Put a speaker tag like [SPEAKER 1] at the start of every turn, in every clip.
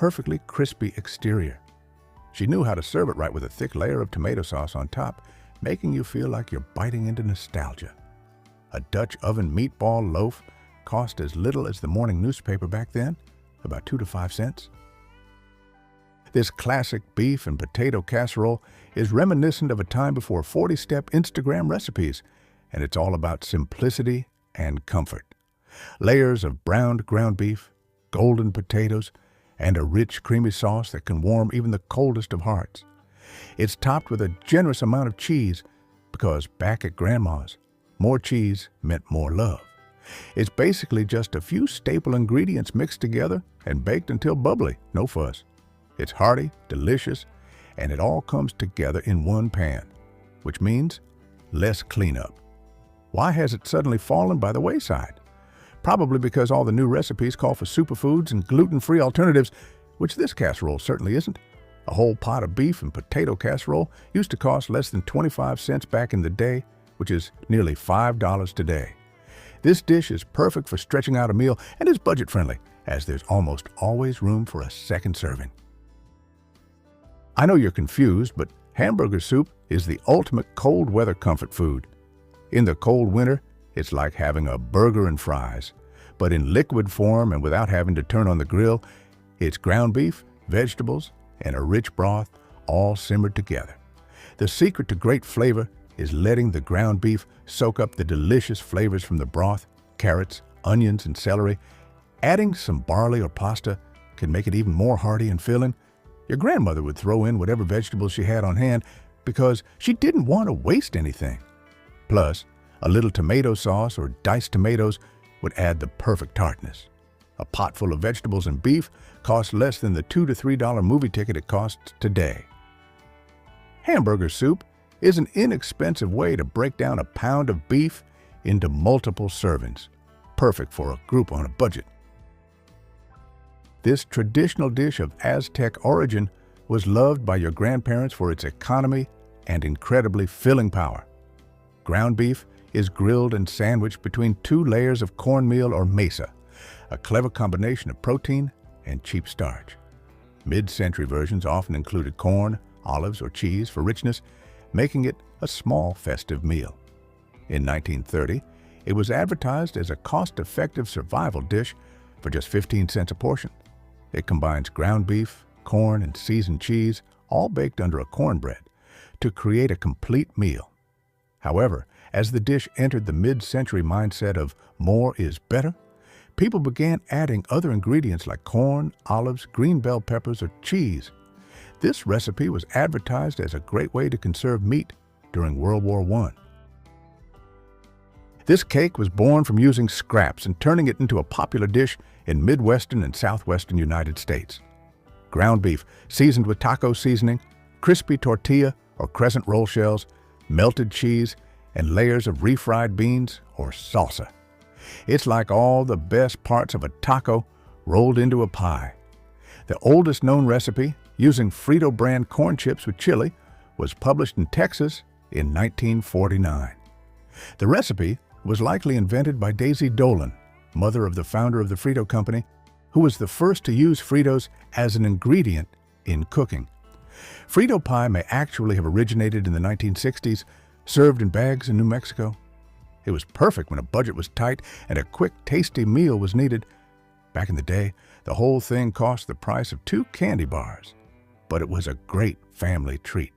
[SPEAKER 1] perfectly crispy exterior. She knew how to serve it right with a thick layer of tomato sauce on top, making you feel like you're biting into nostalgia. A Dutch oven meatball loaf cost as little as the morning newspaper back then, about 2 to 5 cents. This classic beef and potato casserole is reminiscent of a time before 40-step Instagram recipes, and it's all about simplicity and comfort. Layers of browned ground beef, golden potatoes, and a rich, creamy sauce that can warm even the coldest of hearts. It's topped with a generous amount of cheese because back at Grandma's, more cheese meant more love. It's basically just a few staple ingredients mixed together and baked until bubbly, no fuss. It's hearty, delicious, and it all comes together in one pan, which means less cleanup. Why has it suddenly fallen by the wayside? Probably because all the new recipes call for superfoods and gluten-free alternatives, which this casserole certainly isn't. A whole pot of beef and potato casserole used to cost less than 25 cents back in the day, which is nearly $5 today. This dish is perfect for stretching out a meal and is budget-friendly, as there's almost always room for a second serving. I know you're confused, but hamburger soup is the ultimate cold weather comfort food. In the cold winter, it's like having a burger and fries, but in liquid form and without having to turn on the grill. It's ground beef, vegetables, and a rich broth all simmered together. The secret to great flavor is letting the ground beef soak up the delicious flavors from the broth, carrots, onions, and celery. Adding some barley or pasta can make it even more hearty and filling. Your grandmother would throw in whatever vegetables she had on hand because she didn't want to waste anything. Plus, a little tomato sauce or diced tomatoes would add the perfect tartness. A pot full of vegetables and beef costs less than the $2 to $3 movie ticket it costs today. Hamburger soup is an inexpensive way to break down a pound of beef into multiple servings, perfect for a group on a budget. This traditional dish of Aztec origin was loved by your grandparents for its economy and incredibly filling power. Ground beef is grilled and sandwiched between 2 layers of cornmeal or mesa, a clever combination of protein and cheap starch. Mid-century versions often included corn, olives, or cheese for richness, making it a small festive meal. In 1930, it was advertised as a cost-effective survival dish for just 15 cents a portion. It combines ground beef, corn, and seasoned cheese, all baked under a cornbread, to create a complete meal. However, as the dish entered the mid-century mindset of more is better, people began adding other ingredients like corn, olives, green bell peppers, or cheese. This recipe was advertised as a great way to conserve meat during World War I. This cake was born from using scraps and turning it into a popular dish in Midwestern and Southwestern United States. Ground beef seasoned with taco seasoning, crispy tortilla or crescent roll shells, melted cheese, and layers of refried beans or salsa. It's like all the best parts of a taco rolled into a pie. The oldest known recipe, using Frito brand corn chips with chili, was published in Texas in 1949. The recipe was likely invented by Daisy Dolan, mother of the founder of the Frito Company, who was the first to use Fritos as an ingredient in cooking. Frito pie may actually have originated in the 1960s, served in bags in New Mexico. It was perfect when a budget was tight and a quick, tasty meal was needed. Back in the day, the whole thing cost the price of 2 candy bars, but it was a great family treat.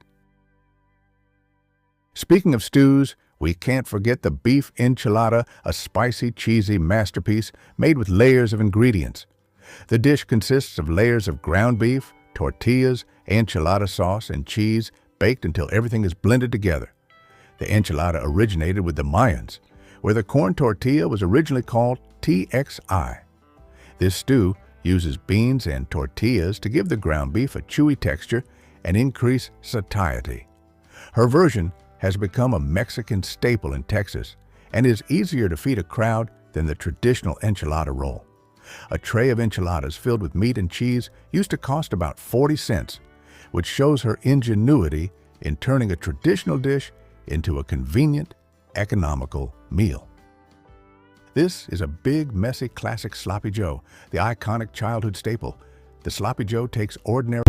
[SPEAKER 1] Speaking of stews, we can't forget the beef enchilada, a spicy, cheesy masterpiece made with layers of ingredients. The dish consists of layers of ground beef, tortillas, enchilada sauce, and cheese baked until everything is blended together. The enchilada originated with the Mayans, where the corn tortilla was originally called TXI. This stew uses beans and tortillas to give the ground beef a chewy texture and increase satiety. Her version has become a Mexican staple in Texas and is easier to feed a crowd than the traditional enchilada roll. A tray of enchiladas filled with meat and cheese used to cost about 40 cents, which shows her ingenuity in turning a traditional dish into a convenient, economical meal. This is a big, messy, classic Sloppy Joe, the iconic childhood staple. The Sloppy Joe takes ordinary